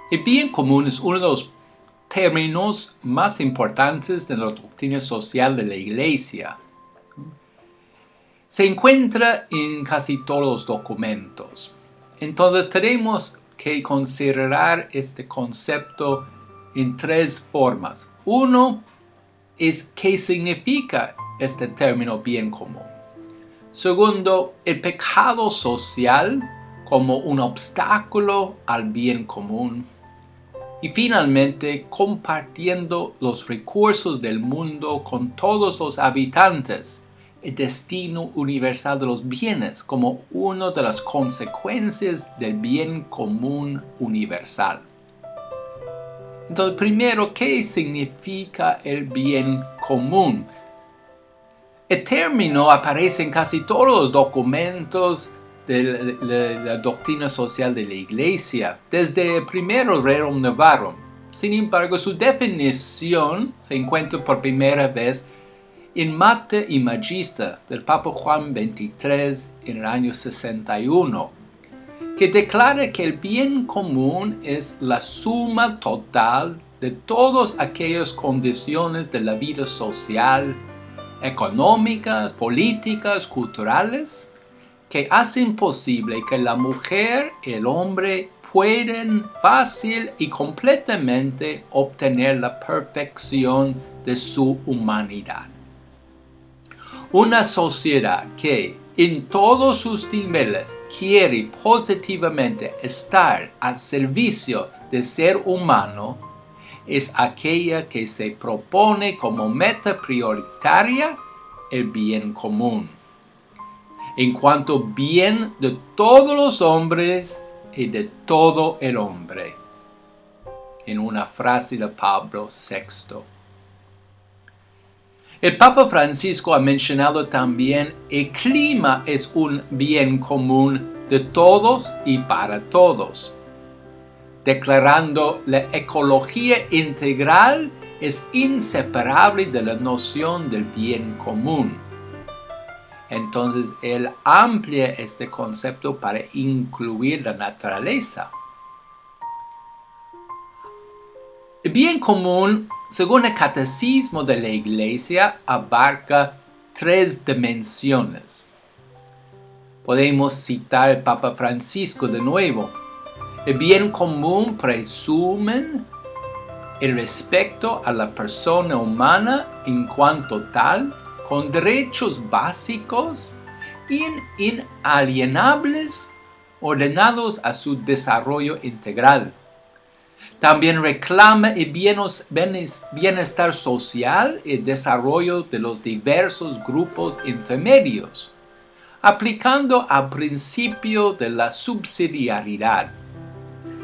El bien común es uno de los términos más importantes de la doctrina social de la Iglesia. Se encuentra en casi todos los documentos. Entonces tenemos que considerar este concepto en tres formas. Uno es qué significa este término bien común. Segundo, el pecado social como un obstáculo al bien común. Y finalmente, compartiendo los recursos del mundo con todos los habitantes, el destino universal de los bienes como una de las consecuencias del bien común universal. Entonces, primero, ¿qué significa el bien común? El término aparece en casi todos los documentos de la doctrina social de la Iglesia, desde el primero Rerum Novarum. Sin embargo, su definición se encuentra por primera vez en Mater y Magister del Papa Juan XXIII en el año 61, que declara que el bien común es la suma total de todas aquellas condiciones de la vida social, económicas, políticas, culturales, que hacen posible que la mujer y el hombre puedan fácil y completamente obtener la perfección de su humanidad. Una sociedad que en todos sus niveles quiere positivamente estar al servicio del ser humano es aquella que se propone como meta prioritaria el bien común. En cuanto bien de todos los hombres y de todo el hombre. En una frase de Pablo VI. El Papa Francisco ha mencionado también el clima es un bien común de todos y para todos, declarando la ecología integral es inseparable de la noción del bien común. Entonces él amplía este concepto para incluir la naturaleza. El bien común, según el Catecismo de la Iglesia, abarca 3 dimensiones. Podemos citar al Papa Francisco de nuevo. El bien común presume el respeto a la persona humana en cuanto tal, con derechos básicos inalienables ordenados a su desarrollo integral. También reclama el bienestar social y el desarrollo de los diversos grupos intermedios, aplicando al principio de la subsidiariedad.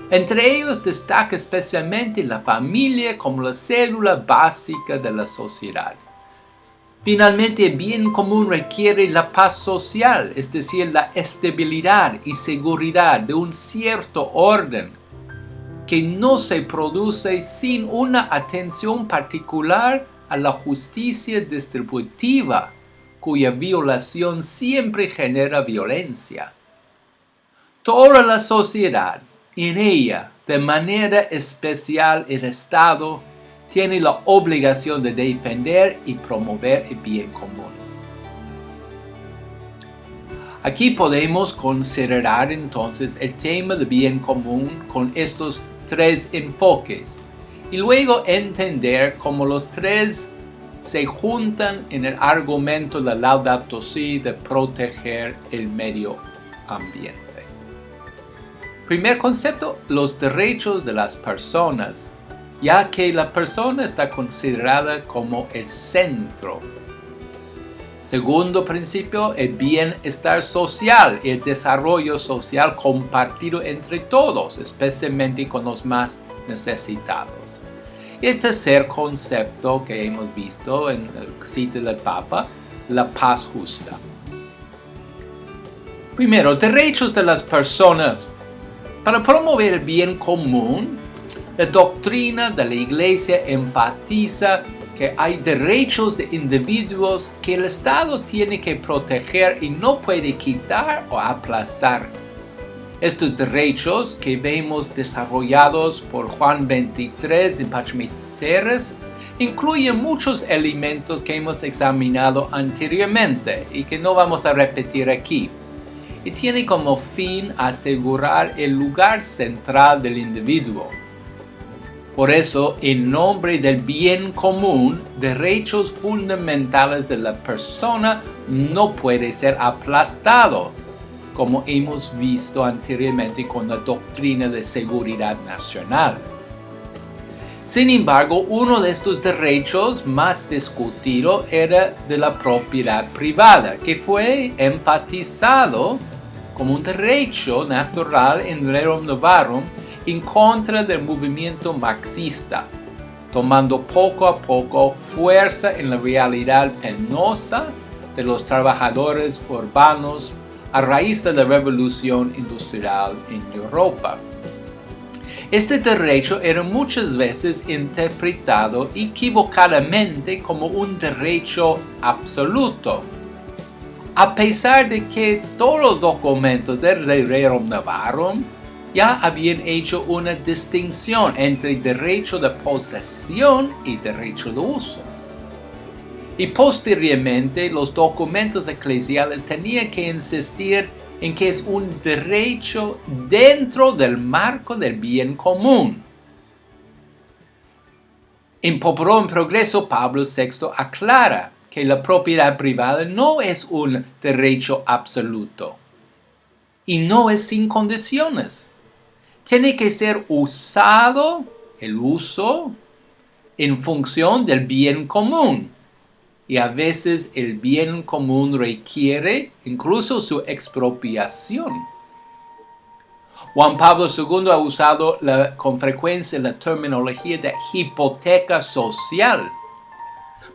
Entre ellos destaca especialmente la familia como la célula básica de la sociedad. Finalmente, el bien común requiere la paz social, es decir, la estabilidad y seguridad de un cierto orden que no se produce sin una atención particular a la justicia distributiva, cuya violación siempre genera violencia. Toda la sociedad, en ella, de manera especial el Estado, tiene la obligación de defender y promover el bien común. Aquí podemos considerar entonces el tema del bien común con estos 3 enfoques y luego entender cómo los 3 se juntan en el argumento de Laudato Si de proteger el medio ambiente. Primer concepto, los derechos de las personas, ya que la persona está considerada como el centro. Segundo principio, el bienestar social y el desarrollo social compartido entre todos, especialmente con los más necesitados. Y el tercer concepto que hemos visto en el cita del Papa, la paz justa. Primero, derechos de las personas. Para promover el bien común, la doctrina de la Iglesia enfatiza que hay derechos de individuos que el Estado tiene que proteger y no puede quitar o aplastar. Estos derechos que vemos desarrollados por Juan 23 en Pachmiteres incluyen muchos elementos que hemos examinado anteriormente y que no vamos a repetir aquí. Y tiene como fin asegurar el lugar central del individuo. Por eso, en nombre del bien común, derechos fundamentales de la persona no puede ser aplastado, como hemos visto anteriormente con la doctrina de seguridad nacional. Sin embargo, uno de estos derechos más discutido era de la propiedad privada, que fue enfatizado como un derecho natural en Rerum Novarum en contra del movimiento marxista, tomando poco a poco fuerza en la realidad penosa de los trabajadores urbanos a raíz de la revolución industrial en Europa. Este derecho era muchas veces interpretado equivocadamente como un derecho absoluto, a pesar de que todos los documentos del Rerum Novarum ya habían hecho una distinción entre derecho de posesión y derecho de uso. Y posteriormente los documentos eclesiales tenían que insistir en que es un derecho dentro del marco del bien común. En Popolo en Progreso, Pablo VI aclara que la propiedad privada no es un derecho absoluto y no es sin condiciones. Tiene que ser usado, el uso, en función del bien común. Y a veces el bien común requiere incluso su expropiación. Juan Pablo II ha usado con frecuencia la terminología de hipoteca social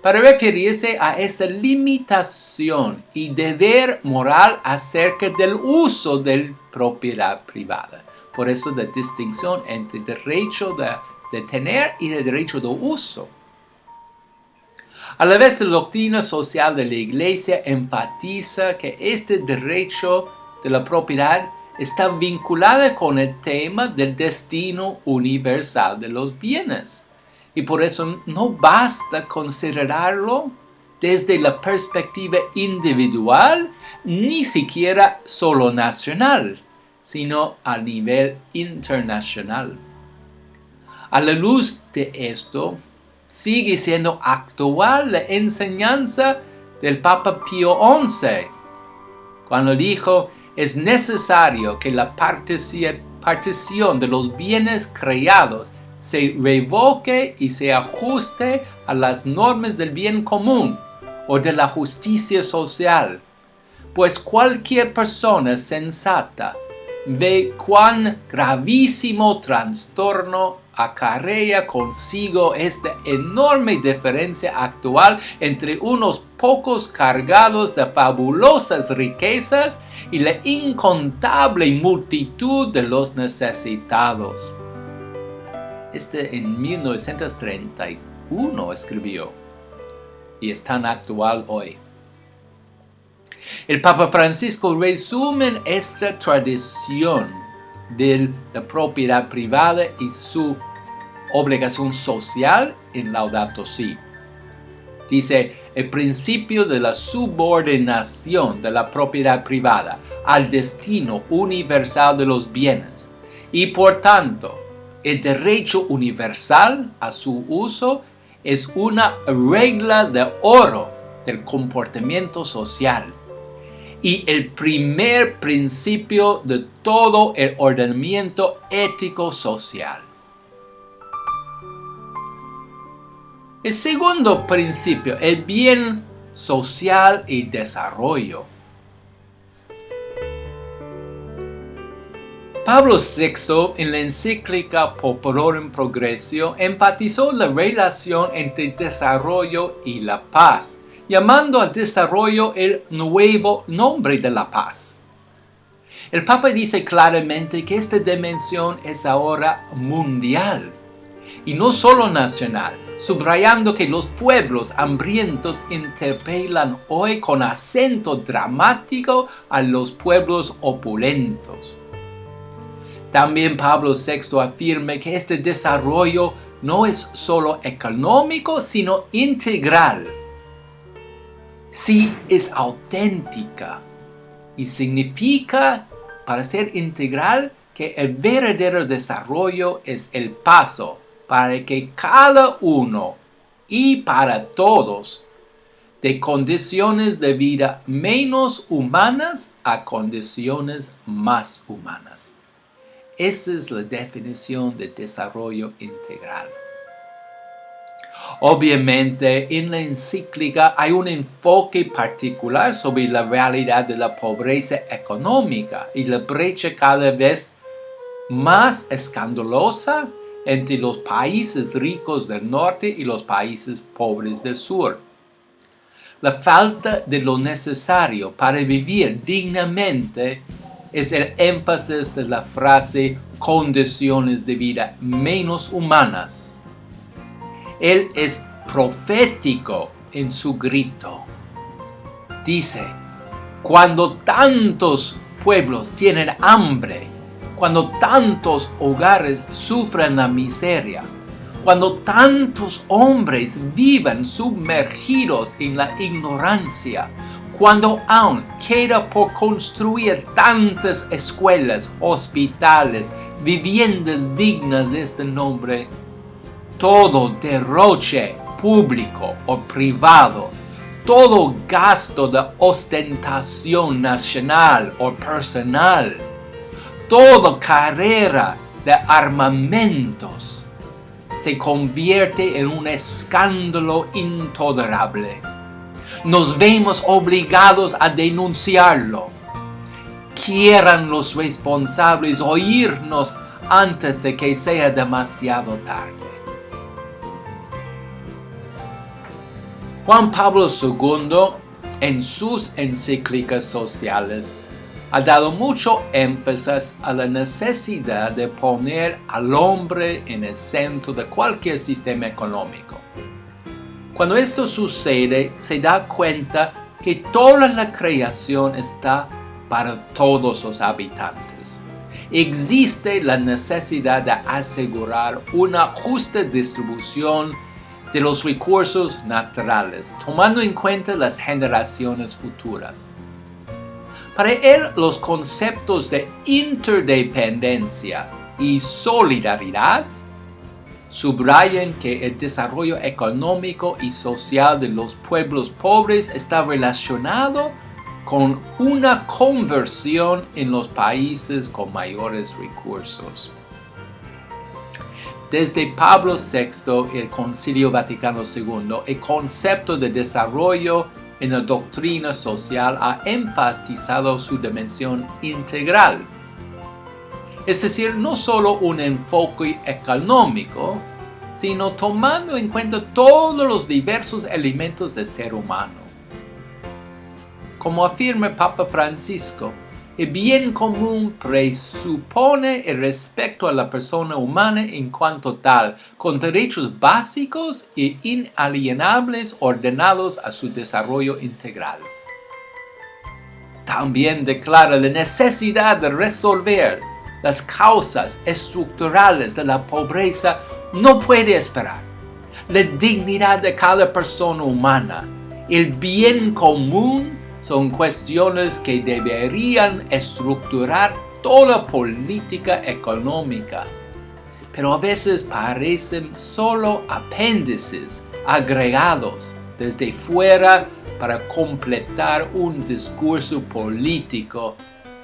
para referirse a esta limitación y deber moral acerca del uso de propiedad privada. Por eso la distinción entre derecho de tener y el derecho de uso. A la vez, la doctrina social de la Iglesia enfatiza que este derecho de la propiedad está vinculado con el tema del destino universal de los bienes. Y por eso no basta considerarlo desde la perspectiva individual, ni siquiera solo nacional, sino a nivel internacional. A la luz de esto, sigue siendo actual la enseñanza del Papa Pío XI, cuando dijo: es necesario que la partición de los bienes creados se revoque y se ajuste a las normas del bien común o de la justicia social, pues cualquier persona sensata ve cuán gravísimo trastorno acarrea consigo esta enorme diferencia actual entre unos pocos cargados de fabulosas riquezas y la incontable multitud de los necesitados. En 1931 escribió, y es tan actual hoy. El Papa Francisco resume esta tradición de la propiedad privada y su obligación social en Laudato Si. Dice: el principio de la subordinación de la propiedad privada al destino universal de los bienes y por tanto el derecho universal a su uso es una regla de oro del comportamiento social y el primer principio de todo el ordenamiento ético social. El segundo principio, el bien social y desarrollo. Pablo VI, en la encíclica Popolorum Progressio, enfatizó la relación entre desarrollo y la paz, llamando al desarrollo el nuevo nombre de la paz. El Papa dice claramente que esta dimensión es ahora mundial y no solo nacional, subrayando que los pueblos hambrientos interpelan hoy con acento dramático a los pueblos opulentos. También Pablo VI afirma que este desarrollo no es solo económico, sino integral. Sí, es auténtica y significa, para ser integral, que el verdadero desarrollo es el paso para que cada uno y para todos de condiciones de vida menos humanas a condiciones más humanas. Esa es la definición de desarrollo integral. Obviamente, en la encíclica hay un enfoque particular sobre la realidad de la pobreza económica y la brecha cada vez más escandalosa entre los países ricos del norte y los países pobres del sur. La falta de lo necesario para vivir dignamente es el énfasis de la frase condiciones de vida menos humanas. Él es profético en su grito. Dice, cuando tantos pueblos tienen hambre, cuando tantos hogares sufren la miseria, cuando tantos hombres viven sumergidos en la ignorancia, cuando aún queda por construir tantas escuelas, hospitales, viviendas dignas de este nombre, todo derroche público o privado, todo gasto de ostentación nacional o personal, toda carrera de armamentos se convierte en un escándalo intolerable. Nos vemos obligados a denunciarlo. Quieran los responsables oírnos antes de que sea demasiado tarde. Juan Pablo II, en sus encíclicas sociales, ha dado mucho énfasis a la necesidad de poner al hombre en el centro de cualquier sistema económico. Cuando esto sucede, se da cuenta que toda la creación está para todos los habitantes. Existe la necesidad de asegurar una justa distribución de los recursos naturales, tomando en cuenta las generaciones futuras. Para él, los conceptos de interdependencia y solidaridad subrayan que el desarrollo económico y social de los pueblos pobres está relacionado con una conversión en los países con mayores recursos. Desde Pablo VI y el Concilio Vaticano II, el concepto de desarrollo en la doctrina social ha enfatizado su dimensión integral. Es decir, no solo un enfoque económico, sino tomando en cuenta todos los diversos elementos del ser humano. Como afirma el Papa Francisco, el bien común presupone el respeto a la persona humana en cuanto tal, con derechos básicos e inalienables ordenados a su desarrollo integral. También declara la necesidad de resolver las causas estructurales de la pobreza. No puede esperar. La dignidad de cada persona humana, el bien común, son cuestiones que deberían estructurar toda política económica, pero a veces parecen solo apéndices agregados desde fuera para completar un discurso político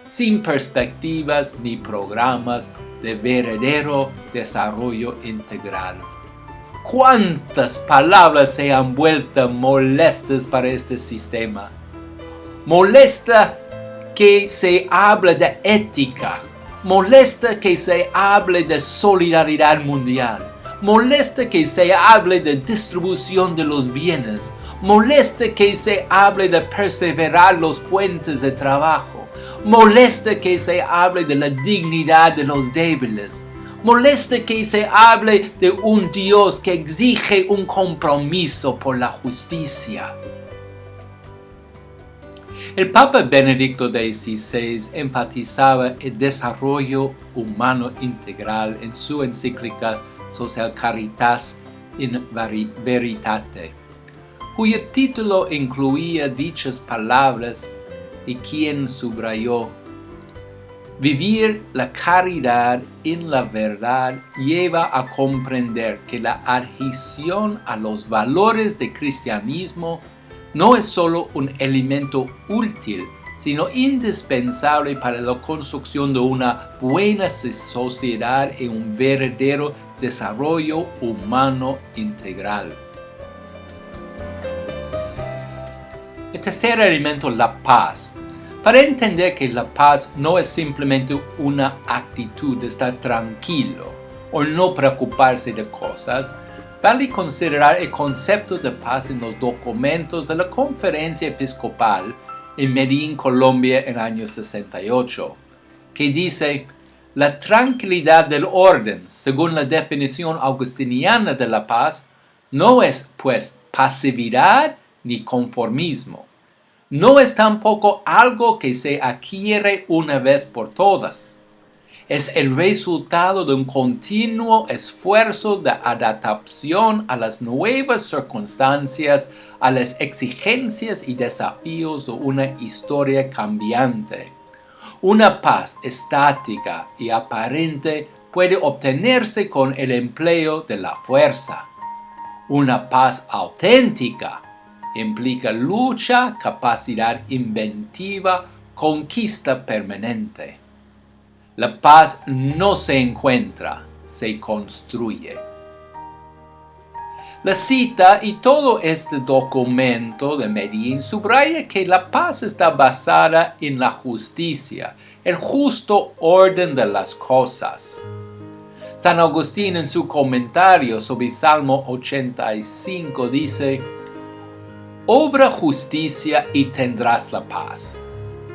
sin perspectivas ni programas de verdadero desarrollo integral. ¿Cuántas palabras se han vuelto molestas para este sistema? Molesta que se hable de ética, molesta que se hable de solidaridad mundial, molesta que se hable de distribución de los bienes, molesta que se hable de perseverar las fuentes de trabajo, molesta que se hable de la dignidad de los débiles, molesta que se hable de un Dios que exige un compromiso por la justicia. El Papa Benedicto XVI enfatizaba el desarrollo humano integral en su encíclica Social Caritas in Veritate, cuyo título incluía dichas palabras y quien subrayó: vivir la caridad en la verdad lleva a comprender que la adhesión a los valores del cristianismo no es solo un elemento útil, sino indispensable para la construcción de una buena sociedad y un verdadero desarrollo humano integral. El tercer elemento, la paz. Para entender que la paz no es simplemente una actitud de estar tranquilo o no preocuparse de cosas, vale considerar el concepto de paz en los documentos de la Conferencia Episcopal en Medellín, Colombia, en el año 68, que dice: la tranquilidad del orden, según la definición agustiniana de la paz, no es pues pasividad ni conformismo. No es tampoco algo que se adquiere una vez por todas. Es el resultado de un continuo esfuerzo de adaptación a las nuevas circunstancias, a las exigencias y desafíos de una historia cambiante. Una paz estática y aparente puede obtenerse con el empleo de la fuerza. Una paz auténtica implica lucha, capacidad inventiva, conquista permanente. La paz no se encuentra, se construye. La cita y todo este documento de Medellín subraya que la paz está basada en la justicia, el justo orden de las cosas. San Agustín, en su comentario sobre Salmo 85, dice: obra justicia y tendrás la paz,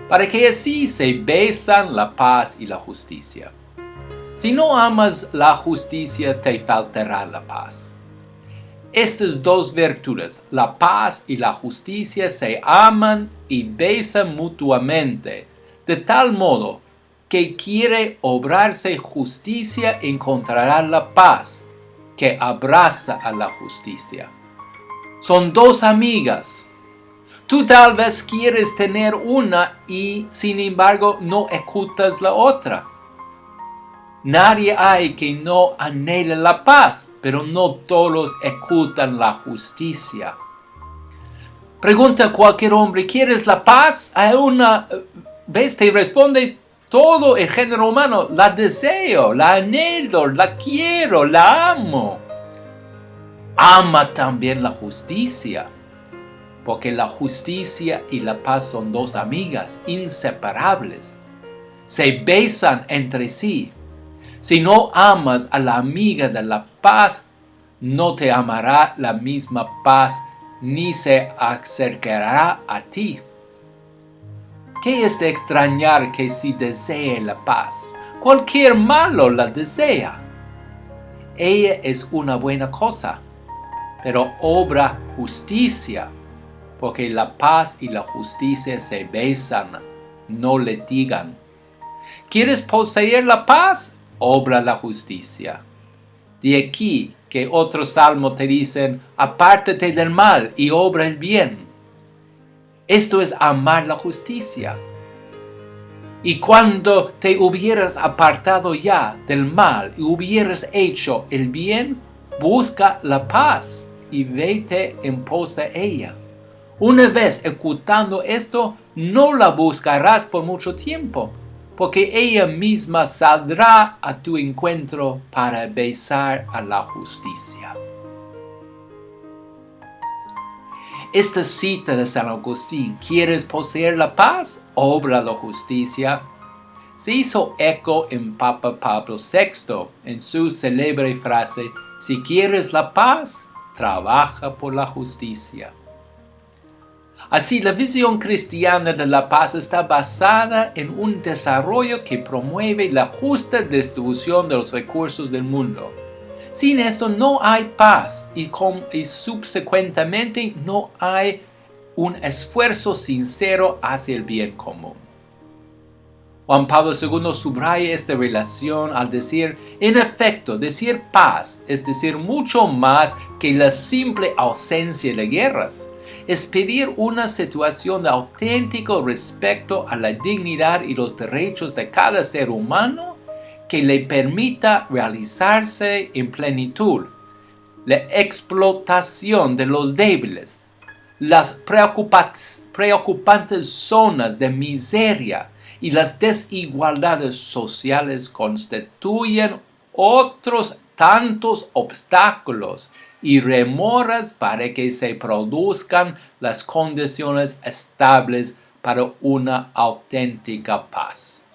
para que así se besan la paz y la justicia. Si no amas la justicia, te faltará la paz. Estas dos virtudes, la paz y la justicia, se aman y besan mutuamente, de tal modo que quiere obrarse justicia encontrará la paz, que abraza a la justicia. Son dos amigas. Tú tal vez quieres tener una y sin embargo no ejecutas la otra. Nadie hay que no anhele la paz, pero no todos ejecutan la justicia. Pregunta a cualquier hombre: ¿quieres la paz? A una vez te responde todo el género humano: la deseo, la anhelo, la quiero, la amo. Ama también la justicia, porque la justicia y la paz son dos amigas inseparables. Se besan entre sí. Si no amas a la amiga de la paz, no te amará la misma paz ni se acercará a ti. ¿Qué es de extrañar que si desee la paz, cualquier malo la desea? Ella es una buena cosa, pero obra justicia, porque la paz y la justicia se besan, no litigan. ¿Quieres poseer la paz? Obra la justicia. De aquí que otros salmos te dicen: apártate del mal y obra el bien. Esto es amar la justicia. Y cuando te hubieras apartado ya del mal y hubieras hecho el bien, busca la paz y vete en pos de ella. Una vez ejecutando esto, no la buscarás por mucho tiempo, porque ella misma saldrá a tu encuentro para besar a la justicia. Esta cita de San Agustín: ¿quieres poseer la paz? Obra la justicia, se hizo eco en Papa Pablo VI en su célebre frase: si quieres la paz, trabaja por la justicia. Así, la visión cristiana de la paz está basada en un desarrollo que promueve la justa distribución de los recursos del mundo. Sin esto no hay paz y subsecuentemente no hay un esfuerzo sincero hacia el bien común. Juan Pablo II subraya esta relación al decir, en efecto, decir paz es decir mucho más que la simple ausencia de guerras. Es pedir una situación de auténtico respeto a la dignidad y los derechos de cada ser humano que le permita realizarse en plenitud. La explotación de los débiles, las preocupantes zonas de miseria y las desigualdades sociales constituyen otros tantos obstáculos y remoras para que se produzcan las condiciones estables para una auténtica paz.